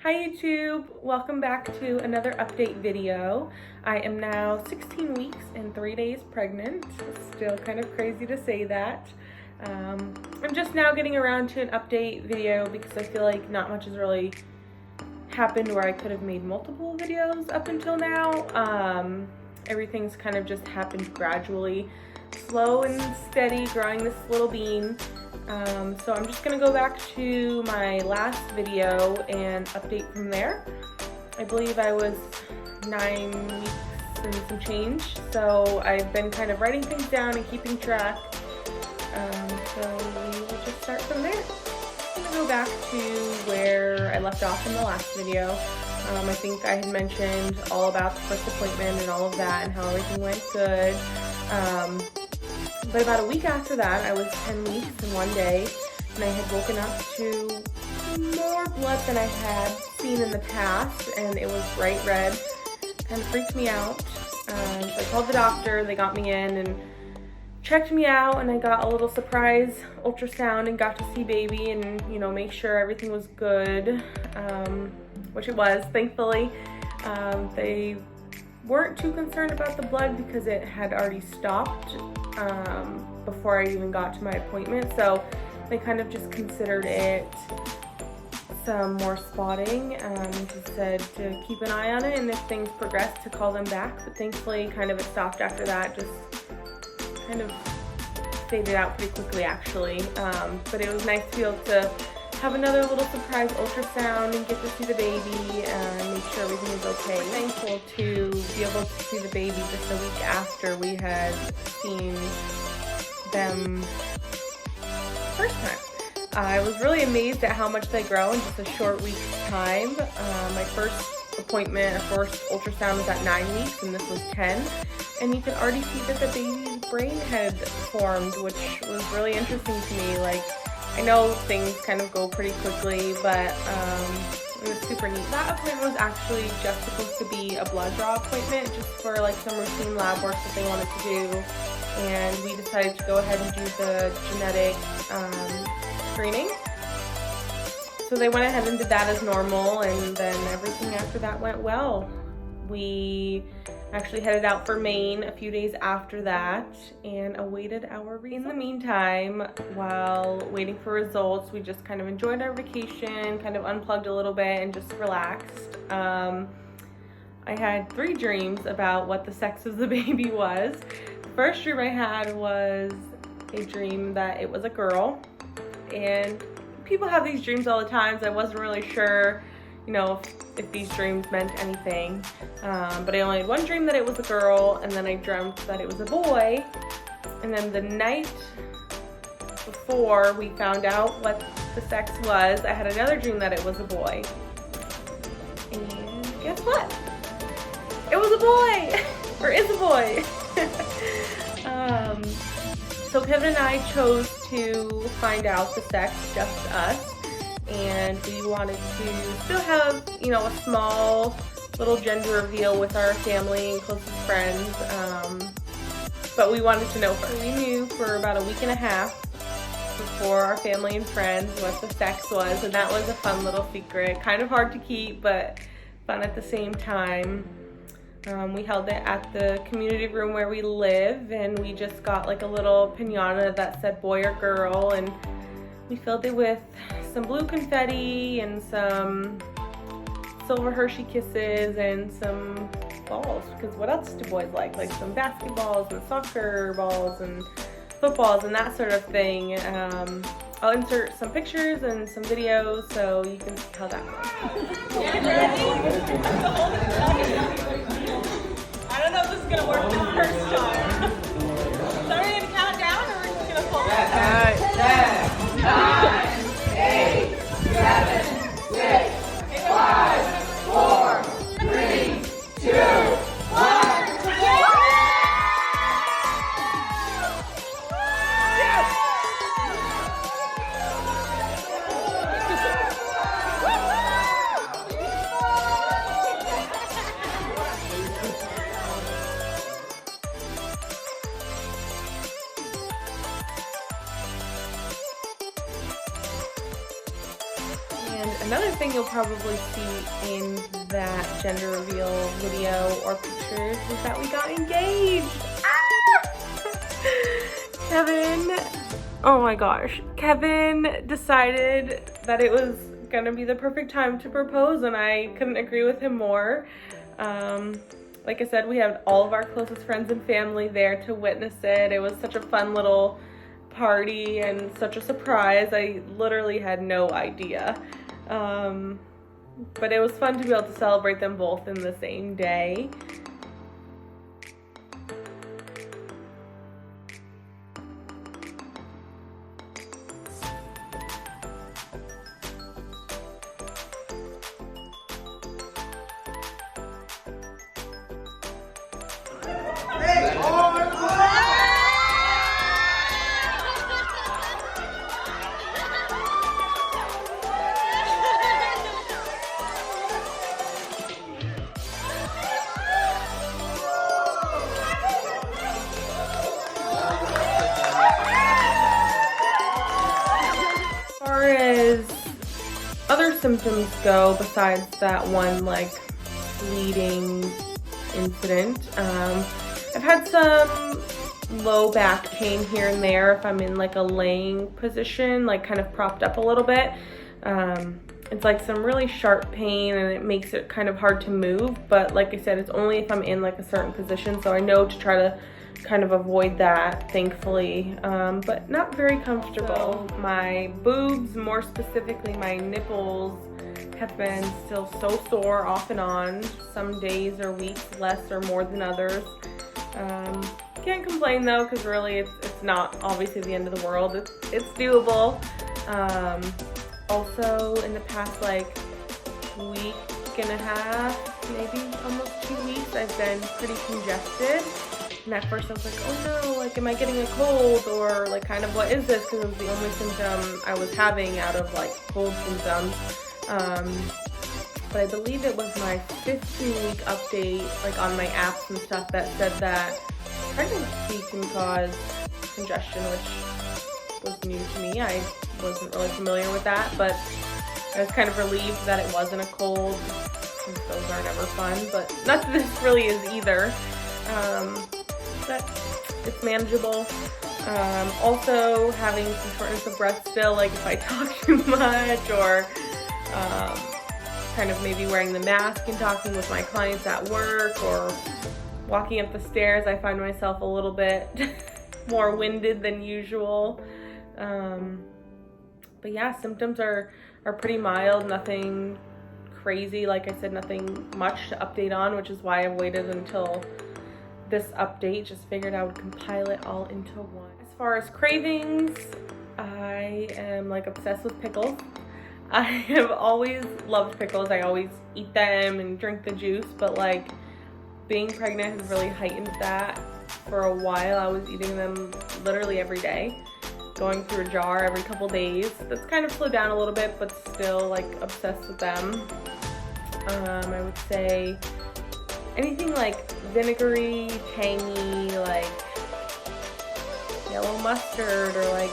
Hi YouTube, welcome back to another update video. I am now 16 weeks and 3 days pregnant. Still kind of crazy to say that. I'm just now getting around to an update video because I feel like not much has really happened where I could have made multiple videos up until now. Everything's kind of just happened gradually, slow and steady, growing this little bean. So I'm just gonna go back to my last video and update from there. I believe I was 9 weeks and some change, so I've been kind of writing things down and keeping track. So we will just start from there. I'm gonna go back to where I left off in the last video. I think I had mentioned all about the first appointment and all of that and how everything went good. But about a week after that, I was 10 weeks and 1 day, and I had woken up to more blood than I had seen in the past, and it was bright red. Kind of freaked me out. So I called the doctor, they got me in and checked me out, and I got a little surprise ultrasound and got to see baby and, you know, make sure everything was good, which it was, thankfully. They weren't too concerned about the blood because it had already stopped before I even got to my appointment, so they kind of just considered it some more spotting. He said to keep an eye on it and if things progressed to call them back, but thankfully kind of it stopped after that, just kind of faded out pretty quickly actually. But it was nice to be able to have another little surprise ultrasound and get to see the baby and make sure everything is okay. I'm thankful to be able to see the baby just a week after we had seen them first time. I was really amazed at how much they grow in just a short week's time. My first appointment, our first ultrasound was at 9 weeks and this was 10. And you could already see that the baby's brain had formed, which was really interesting to me. Like, I know things kind of go pretty quickly, but it was super neat. That appointment was actually just supposed to be a blood draw appointment, just for like some routine lab work that they wanted to do. And we decided to go ahead and do the genetic screening. So they went ahead and did that as normal, and then everything after that went well. We actually headed out for Maine a few days after that and awaited our results. In the meantime, while waiting for results, we just kind of enjoyed our vacation, kind of unplugged a little bit and just relaxed. I had 3 dreams about what the sex of the baby was. The first dream I had was a dream that it was a girl, and people have these dreams all the time, so I wasn't really sure, you know, if these dreams meant anything. But I only had one dream that it was a girl, and then I dreamt that it was a boy. And then the night before we found out what the sex was, I had another dream that it was a boy. And guess what? It was a boy! Or is a boy! So Kevin and I chose to find out the sex, just us. And we wanted to still have, you know, a small little gender reveal with our family and closest friends, but we wanted to know first. We knew for about a week and a half before our family and friends what the sex was, and that was a fun little secret. Kind of hard to keep, but fun at the same time. We held it at the community room where we live, and we just got like a little piñata that said boy or girl, and we filled it with some blue confetti and some silver Hershey Kisses and some balls, because what else do boys like? Like some basketballs and soccer balls and footballs and that sort of thing. I'll insert some pictures and some videos so you can see how that goes. I don't know if this is going to work the first time. So are we going to count down or are we just going to pull it? 10, 9, 8, 7, 6, 5, 4, 3, 2, 1. another thing you'll probably see in that gender reveal video or pictures is that we got engaged. Kevin, oh my gosh, Kevin decided that it was gonna be the perfect time to propose, and I couldn't agree with him more. Like I said, we had all of our closest friends and family there to witness it. It was such a fun little party and such a surprise. I literally had no idea. But it was fun to be able to celebrate them both in the same day. Other symptoms go besides that one like bleeding incident. I've had some low back pain here and there if I'm in like a laying position, like kind of propped up a little bit. It's like some really sharp pain and it makes it kind of hard to move, but like I said, it's only if I'm in like a certain position, so I know to try to kind of avoid that, thankfully, but not very comfortable. My boobs, more specifically my nipples, have been still so sore off and on, some days or weeks less or more than others. Can't complain though, because really it's not obviously the end of the world. It's doable. Also in the past like week and a half, maybe almost 2 weeks, I've been pretty congested. And at first I was like, oh no, like am I getting a cold, or like kind of what is this, because it was the only symptom I was having out of like cold symptoms. But I believe it was my 15-week update like on my apps and stuff that said that pregnancy can cause congestion, which was new to me. I wasn't really familiar with that, but I was kind of relieved that it wasn't a cold, since those aren't ever fun, but not that this really is either. But it's manageable. Also having some shortness of breath still, like if I talk too much, or kind of maybe wearing the mask and talking with my clients at work, or walking up the stairs, I find myself a little bit more winded than usual. But yeah, symptoms are pretty mild, nothing crazy. Like I said, nothing much to update on, which is why I waited until this update. Just figured I would compile it all into one. As far as cravings, I am like obsessed with pickles. I have always loved pickles. I always eat them and drink the juice, but like being pregnant has really heightened that. For a while I was eating them literally every day, going through a jar every couple days. That's kind of slowed down a little bit, but still like obsessed with them. I would say anything like vinegary, tangy, like yellow mustard, or like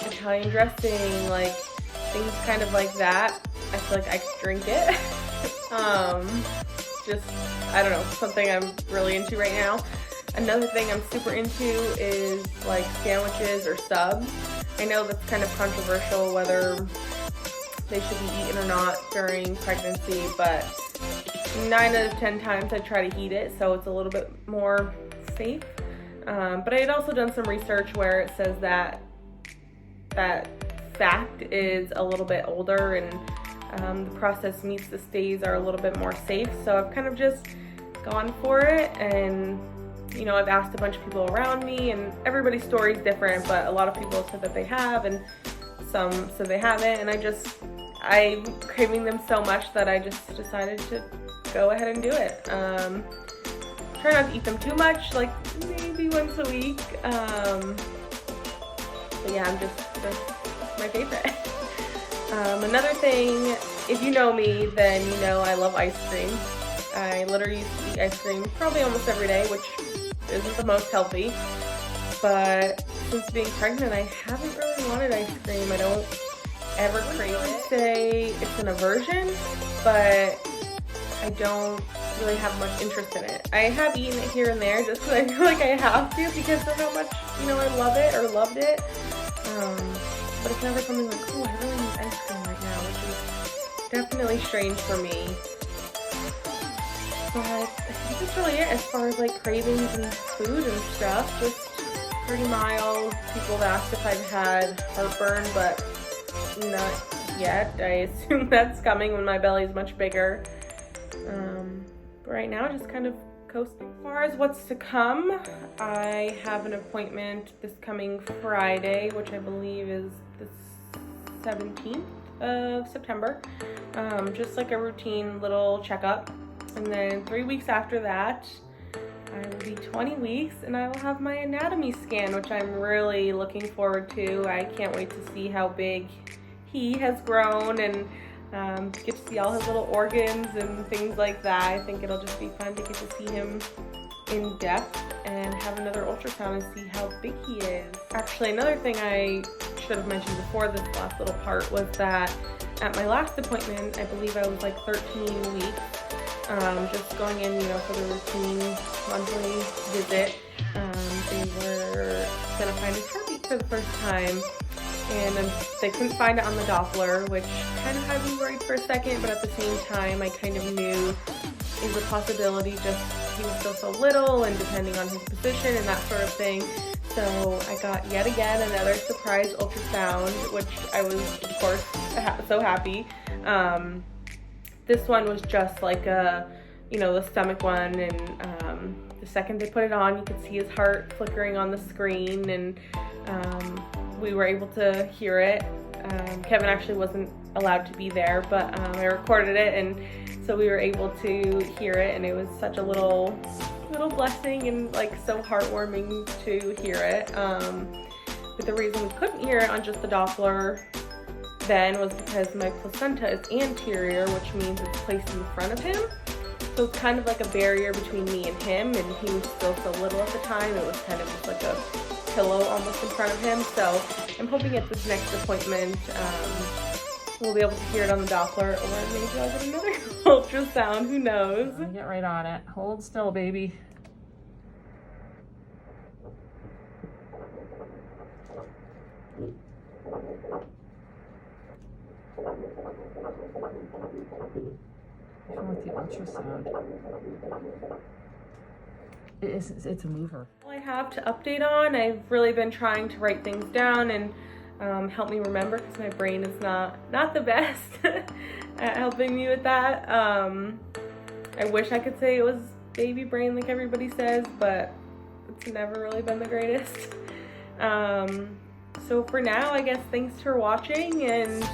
Italian dressing, like things kind of like that. I feel like I could drink it. Just, I don't know, something I'm really into right now. Another thing I'm super into is like sandwiches or subs. I know that's kind of controversial whether they should be eaten or not during pregnancy, but 9 out of 10 times I try to heat it, so it's a little bit more safe. But I had also done some research where it says that fact is a little bit older, and the processed meats, the stays, are a little bit more safe. So I've kind of just gone for it, and you know, I've asked a bunch of people around me, and everybody's story is different, but a lot of people said that they have, and some said they haven't, and I'm craving them so much that I just decided to go ahead and do it. Try not to eat them too much, like maybe once a week. But yeah, they're my favorite. Another thing, if you know me, then you know I love ice cream. I literally used to eat ice cream probably almost every day, which isn't the most healthy. But since being pregnant, I haven't really wanted ice cream. I don't ever crave it. Say it's an aversion, but I don't really have much interest in it. I have eaten it here and there just because I feel like I have to because of how much, you know, I love it or loved it. But it's never something like, oh, I really need ice cream right now, which is definitely strange for me. But I think that's really it as far as like cravings and food and stuff. Just pretty mild. People have asked if I've had heartburn, but not yet. I assume that's coming when my belly's much bigger. But right now, just kind of coasting. As far as what's to come, I have an appointment this coming Friday, which I believe is the 17th of September. Just like a routine little checkup. And then 3 weeks after that, I will be 20 weeks and I will have my anatomy scan, which I'm really looking forward to. I can't wait to see how big he has grown and get to see all his little organs and things like that. I think it'll just be fun to get to see him in depth and have another ultrasound and see how big he is. Actually, another thing I should have mentioned before this last little part was that at my last appointment, I believe I was like 13 weeks. Just going in, you know, for the routine monthly visit. They were gonna find his heartbeat for the first time, and they couldn't find it on the Doppler, which kind of had me worried for a second, but at the same time, I kind of knew it was a possibility, just he was still so little, and depending on his position and that sort of thing. So I got yet again another surprise ultrasound, which I was, of course, so happy. This one was just like a, you know, the stomach one, and the second they put it on, you could see his heart flickering on the screen, and we were able to hear it. Kevin actually wasn't allowed to be there, but I recorded it, and so we were able to hear it, and it was such a little blessing and like so heartwarming to hear it. But the reason we couldn't hear it on just the Doppler then was because my placenta is anterior, which means it's placed in front of him. So it's kind of like a barrier between me and him, and he was still so little at the time. It was kind of just like a pillow almost in front of him. So I'm hoping at this next appointment, we'll be able to hear it on the Doppler, or maybe I'll get another ultrasound, who knows. Get right on it. Hold still, baby. With the ultrasound. It's a mover. All I have to update on, I've really been trying to write things down and help me remember, because my brain is not the best at helping me with that. I wish I could say it was baby brain like everybody says, but it's never really been the greatest. So for now, I guess thanks for watching, and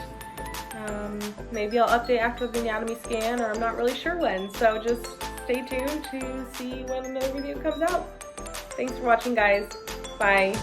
maybe I'll update after the anatomy scan, or I'm not really sure when. So just stay tuned to see when another video comes out. Thanks for watching, guys. Bye.